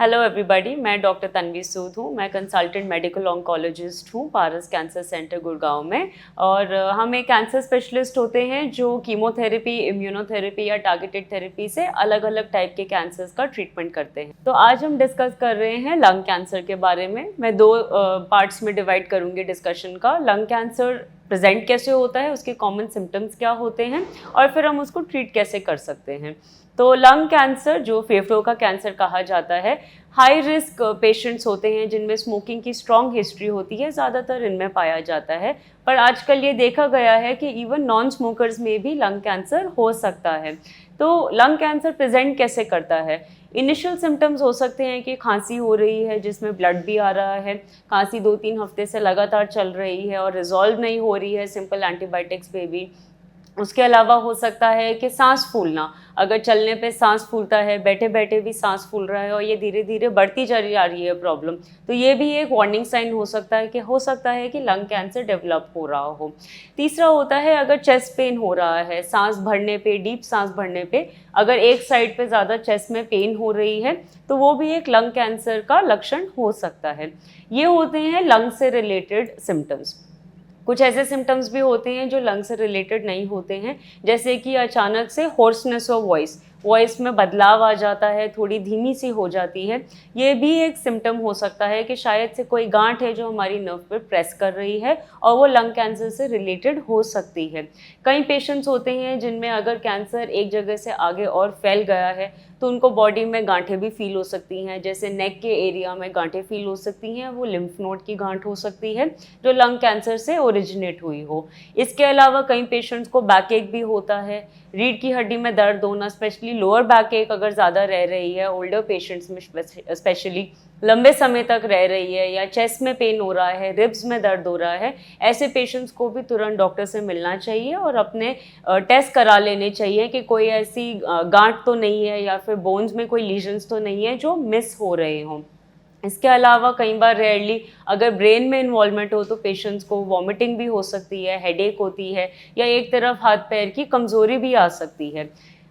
Hello everybody, मैं doctor Tanvi सूद हूँ। मैं कंसल्टेंट मेडिकल ऑन्कोलॉजिस्ट हूँ पारस कैंसर सेंटर गुड़गांव में। और हम एक कैंसर स्पेशलिस्ट होते हैं जो कीमोथेरेपी, इम्यूनोथेरेपी या टारगेटेड थेरेपी से अलग अलग टाइप के कैंसर्स का ट्रीटमेंट करते हैं। तो आज हम डिस्कस कर रहे हैं लंग कैंसर के बारे में। मैं दो पार्ट्स में डिवाइड करूँगी डिस्कशन का। लंग कैंसर प्रेजेंट कैसे होता है, उसके कॉमन सिम्टम्स क्या होते हैं और फिर हम उसको ट्रीट कैसे कर सकते हैं। तो लंग कैंसर, जो फेफड़ों का कैंसर कहा जाता है, हाई रिस्क पेशेंट्स होते हैं जिनमें स्मोकिंग की स्ट्रॉन्ग हिस्ट्री होती है, ज़्यादातर इनमें पाया जाता है। पर आजकल ये देखा गया है कि इवन नॉन स्मोकर्स में भी लंग कैंसर हो सकता है। तो लंग कैंसर प्रेजेंट कैसे करता है? इनिशियल सिम्टम्स हो सकते हैं कि खांसी हो रही है जिसमें ब्लड भी आ रहा है, खांसी 2-3 हफ्ते से लगातार चल रही है और रिजॉल्व नहीं हो रही है सिंपल एंटीबायोटिक्स पे भी। उसके अलावा हो सकता है कि सांस फूलना, अगर चलने पे सांस फूलता है, बैठे बैठे भी सांस फूल रहा है और ये धीरे धीरे बढ़ती चली जा रही है प्रॉब्लम, तो ये भी एक वार्निंग साइन हो सकता है कि लंग कैंसर डेवलप हो रहा हो। तीसरा होता है अगर चेस्ट पेन हो रहा है, सांस भरने पे, डीप सांस भरने पे अगर एक साइड पे ज़्यादा चेस्ट में पेन हो रही है तो वो भी एक लंग कैंसर का लक्षण हो सकता है। ये होते हैं लंग से रिलेटेड सिम्टम्स। कुछ ऐसे सिम्टम्स भी होते हैं जो लंग से रिलेटेड नहीं होते हैं, जैसे कि अचानक से होर्सनेस ऑफ वॉइस में बदलाव आ जाता है, थोड़ी धीमी सी हो जाती है। ये भी एक सिम्टम हो सकता है कि शायद से कोई गांठ है जो हमारी नर्व पर प्रेस कर रही है और वो लंग कैंसर से रिलेटेड हो सकती है। कई पेशेंट्स होते हैं जिनमें अगर कैंसर एक जगह से आगे और फैल गया है तो उनको बॉडी में गांठें भी फील हो सकती हैं, जैसे नेक के एरिया में गांठें फील हो सकती हैं, वो लिम्फ नोड की गांठ हो सकती है जो लंग कैंसर से ओरिजिनेट हुई हो। इसके अलावा कई पेशेंट्स को बैक एक भी होता है, रीढ़ की हड्डी में दर्द होना, स्पेशली लोअर बैक एक अगर ज़्यादा रह रही है ओल्डर पेशेंट्स में स्पेशली लंबे समय तक रह रही है, या चेस्ट में पेन हो रहा है, रिब्स में दर्द हो रहा है, ऐसे पेशेंट्स को भी तुरंत डॉक्टर से मिलना चाहिए और अपने टेस्ट करा लेने चाहिए कि कोई ऐसी गांठ तो नहीं है या फिर बोन्स में कोई लीजन्स तो नहीं है जो मिस हो रहे हों। इसके अलावा कई बार रेयरली अगर ब्रेन में इन्वॉल्वमेंट हो तो पेशेंट्स को वॉमिटिंग भी हो सकती है, हेडेक होती है, या एक तरफ हाथ पैर की कमज़ोरी भी आ सकती है।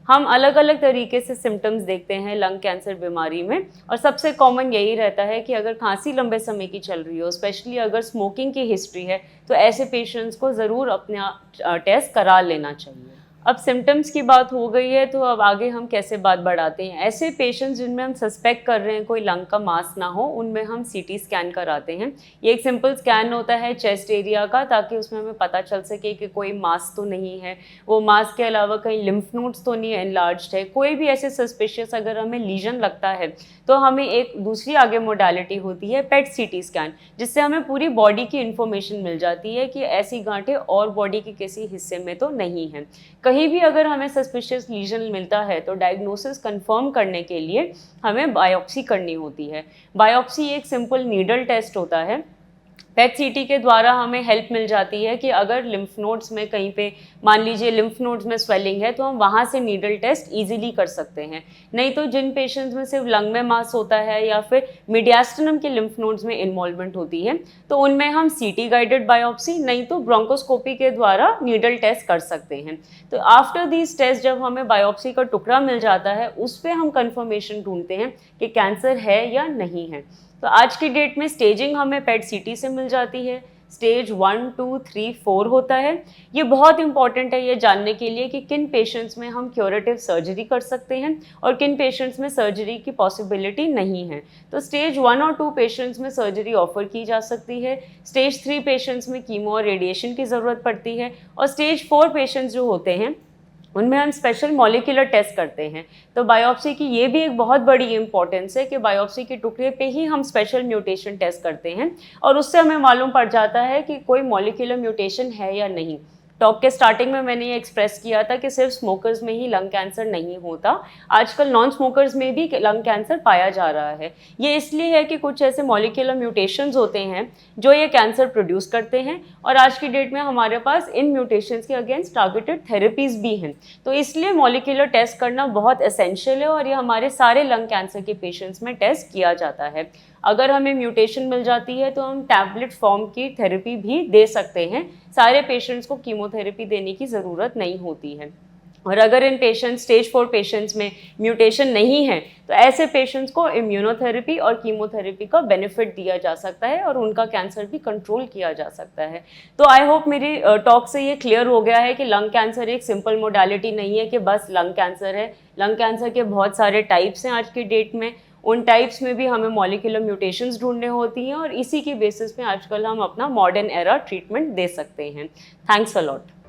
हम अलग अलग तरीके से सिम्टम्स देखते हैं लंग कैंसर बीमारी में, और सबसे कॉमन यही रहता है कि अगर खांसी लंबे समय की चल रही हो, स्पेशली अगर स्मोकिंग की हिस्ट्री है, तो ऐसे पेशेंट्स को ज़रूर अपना टेस्ट करा लेना चाहिए। अब सिम्टम्स की बात हो गई है तो अब आगे हम कैसे बात बढ़ाते हैं। ऐसे पेशेंट्स जिनमें हम सस्पेक्ट कर रहे हैं कोई लंग का मास ना हो, उनमें हम सीटी स्कैन कराते हैं। ये एक सिंपल स्कैन होता है चेस्ट एरिया का, ताकि उसमें हमें पता चल सके कि कोई मास तो नहीं है, वो मास के अलावा कहीं लिम्फ नोड्स तो नहीं एनलार्ज्ड है। कोई भी ऐसे सस्पिशियस अगर हमें लीजन लगता है तो हमें एक दूसरी आगे मोडालिटी होती है पेट सीटी स्कैन, जिससे हमें पूरी बॉडी की इन्फॉर्मेशन मिल जाती है कि ऐसी गांठें और बॉडी के किसी हिस्से में तो नहीं है। कहीं भी अगर हमें सस्पिशियस लीजन मिलता है तो डायग्नोसिस कंफर्म करने के लिए हमें बायोप्सी करनी होती है। बायोप्सी एक सिंपल नीडल टेस्ट होता है। पेट सीटी के द्वारा हमें हेल्प मिल जाती है कि अगर लिम्फ नोड्स में कहीं पे, मान लीजिए लिम्फ नोड्स में स्वेलिंग है, तो हम वहाँ से नीडल टेस्ट इजीली कर सकते हैं। नहीं तो जिन पेशेंट्स में सिर्फ लंग में मास होता है या फिर मीडियास्टिनम के लिम्फ नोड्स में इन्वॉल्वमेंट होती है, तो उनमें हम सीटी गाइडेड बायोप्सी नहीं तो ब्रोंकोस्कोपी के द्वारा नीडल टेस्ट कर सकते हैं। तो आफ्टर दीज टेस्ट जब हमें बायोप्सी का टुकड़ा मिल जाता है, उस पर हम कंफर्मेशन ढूंढते हैं कि कैंसर है या नहीं है। तो आज की डेट में स्टेजिंग हमें पेट सीटी से मिल जाती है। स्टेज 1, 2, 3, 4 होता है। ये बहुत इंपॉर्टेंट है ये जानने के लिए कि किन पेशेंट्स में हम क्यूरेटिव सर्जरी कर सकते हैं और किन पेशेंट्स में सर्जरी की पॉसिबिलिटी नहीं है। तो स्टेज 1 और 2 पेशेंट्स में सर्जरी ऑफर की जा सकती है। स्टेज 3 पेशेंट्स में कीमो और रेडिएशन की ज़रूरत पड़ती है, और स्टेज 4 पेशेंट्स जो होते हैं उनमें हम स्पेशल मॉलिक्यूलर टेस्ट करते हैं। तो बायोप्सी की ये भी एक बहुत बड़ी इंपॉर्टेंस है कि बायोप्सी के टुकड़े पे ही हम स्पेशल म्यूटेशन टेस्ट करते हैं, और उससे हमें मालूम पड़ जाता है कि कोई मॉलिक्यूलर म्यूटेशन है या नहीं। टॉक के स्टार्टिंग में मैंने ये एक्सप्रेस किया था कि सिर्फ स्मोकर्स में ही लंग कैंसर नहीं होता, आजकल नॉन स्मोकर्स में भी लंग कैंसर पाया जा रहा है। ये इसलिए है कि कुछ ऐसे मॉलिक्यूलर म्यूटेशंस होते हैं जो ये कैंसर प्रोड्यूस करते हैं, और आज की डेट में हमारे पास इन म्यूटेशंस के अगेंस्ट टारगेटेड थेरेपीज़ भी हैं। तो इसलिए मॉलिक्यूलर टेस्ट करना बहुत एसेंशियल है, और ये हमारे सारे लंग कैंसर के पेशेंट्स में टेस्ट किया जाता है। अगर हमें म्यूटेशन मिल जाती है तो हम टैबलेट फॉर्म की थेरेपी भी दे सकते हैं। सारे पेशेंट्स को कीमोथेरेपी देने की ज़रूरत नहीं होती है। और अगर इन पेशेंट स्टेज 4 पेशेंट्स में म्यूटेशन नहीं है तो ऐसे पेशेंट्स को इम्यूनोथेरेपी और कीमोथेरेपी का बेनिफिट दिया जा सकता है और उनका कैंसर भी कंट्रोल किया जा सकता है। तो आई होप मेरी टॉक से ये क्लियर हो गया है कि लंग कैंसर एक सिंपल मोडालिटी नहीं है कि बस लंग कैंसर है। लंग कैंसर के बहुत सारे टाइप्स हैं आज की डेट में, उन टाइप्स में भी हमें मॉलिक्यूलर म्यूटेशंस ढूंढने होती हैं और इसी की बेसिस पे आजकल हम अपना मॉडर्न एरा ट्रीटमेंट दे सकते हैं। Thanks a lot.